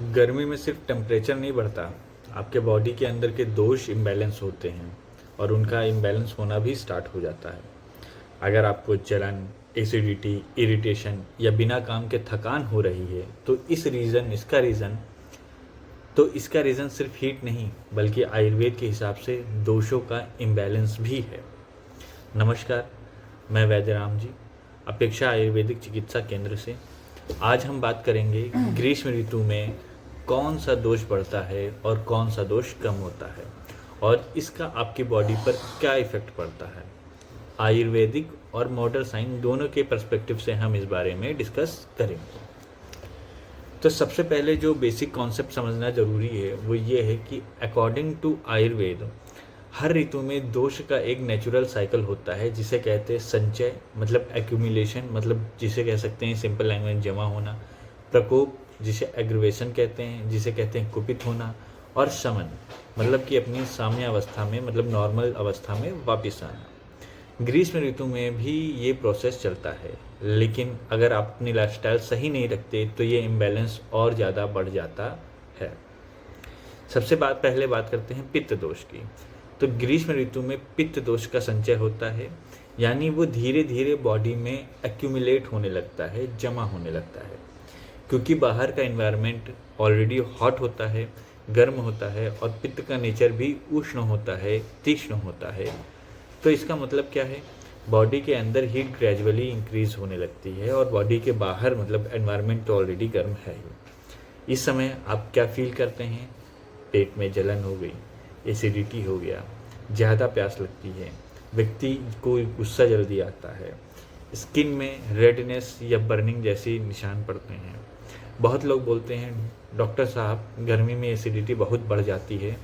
गर्मी में सिर्फ टेम्परेचर नहीं बढ़ता, आपके बॉडी के अंदर के दोष इम्बैलेंस होते हैं और उनका इम्बैलेंस होना भी स्टार्ट हो जाता है। अगर आपको जलन, एसिडिटी, इरिटेशन या बिना काम के थकान हो रही है तो इसका रीज़न सिर्फ हीट नहीं बल्कि आयुर्वेद के हिसाब से दोषों का इम्बैलेंस भी है। नमस्कार, मैं वैद्यराम जी, अपेक्षा आयुर्वेदिक चिकित्सा केंद्र से। आज हम बात करेंगे ग्रीष्म ऋतु में कौन सा दोष बढ़ता है और कौन सा दोष कम होता है और इसका आपकी बॉडी पर क्या इफ़ेक्ट पड़ता है। आयुर्वेदिक और मॉडर्न साइंस दोनों के पर्सपेक्टिव से हम इस बारे में डिस्कस करेंगे। तो सबसे पहले जो बेसिक कॉन्सेप्ट समझना ज़रूरी है वो ये है कि अकॉर्डिंग टू आयुर्वेद हर ऋतु में दोष का एक नेचुरल साइकिल होता है, जिसे कहते हैं संचय मतलब एक्यूमुलेशन, मतलब जिसे कह सकते हैं सिंपल लैंग्वेज जमा होना, प्रकोप जिसे एग्रीवेशन कहते हैं, जिसे कहते हैं कुपित होना, और शमन मतलब कि अपनी साम्य अवस्था में मतलब नॉर्मल अवस्था में वापस आना। ग्रीष्म ऋतु में भी ये प्रोसेस चलता है, लेकिन अगर आप अपनी लाइफस्टाइल सही नहीं रखते तो ये इम्बैलेंस और ज़्यादा बढ़ जाता है। पहले बात करते हैं पित्त दोष की। तो ग्रीष्म ऋतु में पित्त दोष का संचय होता है, यानी वो धीरे धीरे बॉडी में एक्यूमुलेट होने लगता है, जमा होने लगता है, क्योंकि बाहर का एनवायरनमेंट ऑलरेडी हॉट होता है, गर्म होता है और पित्त का नेचर भी उष्ण होता है, तीक्ष्ण होता है। तो इसका मतलब क्या है, बॉडी के अंदर हीट ग्रेजुअली इंक्रीज होने लगती है और बॉडी के बाहर मतलब एनवायरनमेंट तो ऑलरेडी गर्म है ही। इस समय आप क्या फील करते हैं? पेट में जलन हो गई, एसिडिटी हो गया, ज़्यादा प्यास लगती है, व्यक्ति को गुस्सा जल्दी आता है, स्किन में रेडनेस या बर्निंग जैसे निशान पड़ते हैं। बहुत लोग बोलते हैं डॉक्टर साहब गर्मी में एसिडिटी बहुत बढ़ जाती है,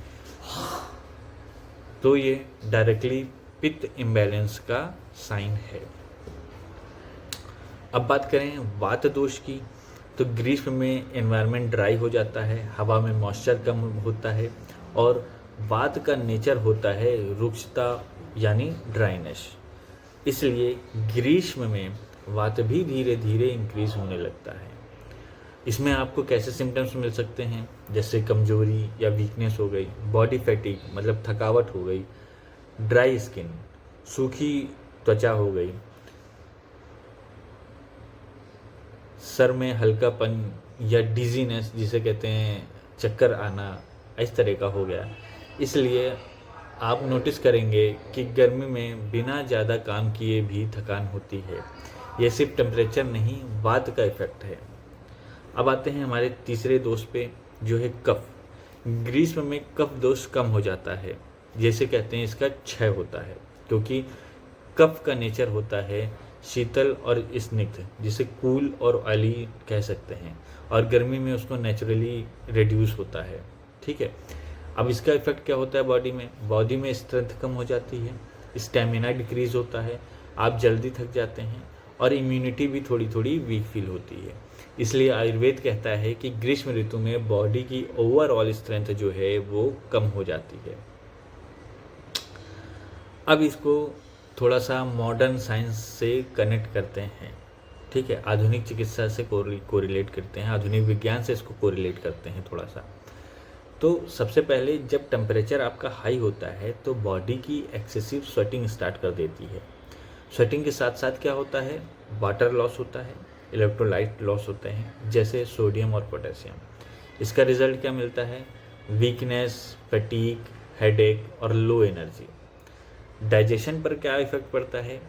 तो ये डायरेक्टली पित्त इम्बैलेंस का साइन है। अब बात करें वात दोष की। तो ग्रीष्म में एनवायरनमेंट ड्राई हो जाता है, हवा में मॉइस्चर कम होता है और वात का नेचर होता है रुक्षता यानी ड्राइनेस। इसलिए ग्रीष्म में वात भी धीरे धीरे इंक्रीज होने लगता है। इसमें आपको कैसे सिम्टम्स मिल सकते हैं, जैसे कमजोरी या वीकनेस हो गई, बॉडी फैटिग मतलब थकावट हो गई, ड्राई स्किन सूखी त्वचा हो गई, सर में हल्कापन या डिजीनेस जिसे कहते हैं चक्कर आना, इस तरह का हो गया। इसलिए आप नोटिस करेंगे कि गर्मी में बिना ज़्यादा काम किए भी थकान होती है। ये सिर्फ टेम्परेचर नहीं, वात का इफेक्ट है। अब आते हैं हमारे तीसरे दोष पे, जो है कफ। ग्रीष्म में कफ दोष कम हो जाता है, जैसे कहते हैं इसका क्षय होता है, क्योंकि कफ का नेचर होता है शीतल और स्निग्ध, जिसे कूल और ऑयली कह सकते हैं, और गर्मी में उसको नेचुरली रिड्यूस होता है। ठीक है, अब इसका इफेक्ट क्या होता है बॉडी में स्ट्रेंथ कम हो जाती है, स्टेमिना डिक्रीज होता है, आप जल्दी थक जाते हैं और इम्यूनिटी भी थोड़ी थोड़ी वीक फील होती है। इसलिए आयुर्वेद कहता है कि ग्रीष्म ऋतु में बॉडी की ओवरऑल स्ट्रेंथ जो है वो कम हो जाती है। अब इसको थोड़ा सा मॉडर्न साइंस से कनेक्ट करते हैं। ठीक है, आधुनिक चिकित्सा से कोरिलेट करते हैं, आधुनिक विज्ञान से इसको कोरिलेट करते हैं थोड़ा सा। तो सबसे पहले जब टेम्परेचर आपका हाई होता है तो बॉडी की एक्सेसिव स्वेटिंग स्टार्ट कर देती है। स्वेटिंग के साथ साथ क्या होता है, वाटर लॉस होता है, इलेक्ट्रोलाइट लॉस होते हैं जैसे सोडियम और पोटेशियम। इसका रिजल्ट क्या मिलता है, वीकनेस, फटीग, हेडेक और लो एनर्जी। डाइजेशन पर क्या इफेक्ट पड़ता है,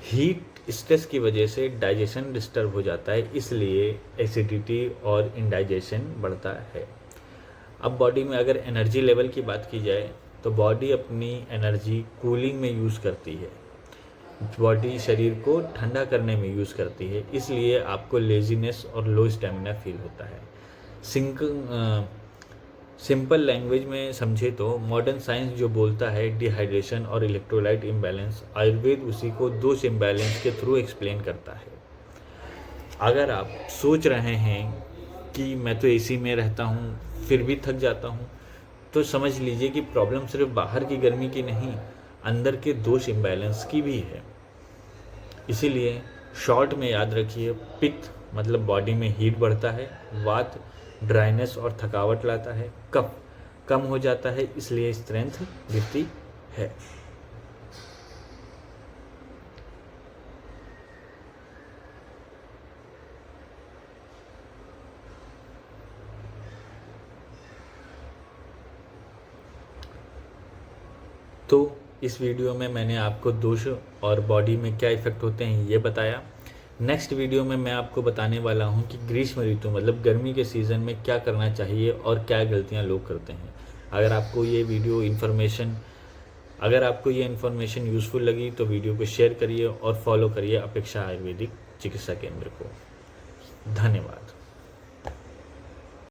हीट स्ट्रेस की वजह से डाइजेशन डिस्टर्ब हो जाता है, इसलिए एसिडिटी और इंडाइजेशन बढ़ता है। अब बॉडी में अगर एनर्जी लेवल की बात की जाए तो बॉडी अपनी एनर्जी कूलिंग में यूज़ करती है, बॉडी शरीर को ठंडा करने में यूज़ करती है, इसलिए आपको लेजीनेस और लो स्टेमिना फील होता है। सिंपल लैंग्वेज में समझे तो मॉडर्न साइंस जो बोलता है डिहाइड्रेशन और इलेक्ट्रोलाइट इम्बैलेंस, आयुर्वेद उसी को दोष इम्बैलेंस के थ्रू एक्सप्लेन करता है। अगर आप सोच रहे हैं कि मैं तो एसी में रहता हूँ फिर भी थक जाता हूँ, तो समझ लीजिए कि प्रॉब्लम सिर्फ बाहर की गर्मी की नहीं, अंदर के दोष इम्बैलेंस की भी है। इसीलिए शॉर्ट में याद रखिए, पित्त मतलब बॉडी में हीट बढ़ता है, वात ड्राइनेस और थकावट लाता है, कफ कम हो जाता है, इसलिए स्ट्रेंथ गिरती है। तो इस वीडियो में मैंने आपको दोष और बॉडी में क्या इफ़ेक्ट होते हैं ये बताया। नेक्स्ट वीडियो में मैं आपको बताने वाला हूँ कि ग्रीष्म ऋतु मतलब गर्मी के सीज़न में क्या करना चाहिए और क्या गलतियाँ लोग करते हैं। अगर आपको ये इन्फॉर्मेशन यूज़फुल लगी तो वीडियो को शेयर करिए और फॉलो करिए अपेक्षा आयुर्वेदिक चिकित्सा केंद्र को। धन्यवाद।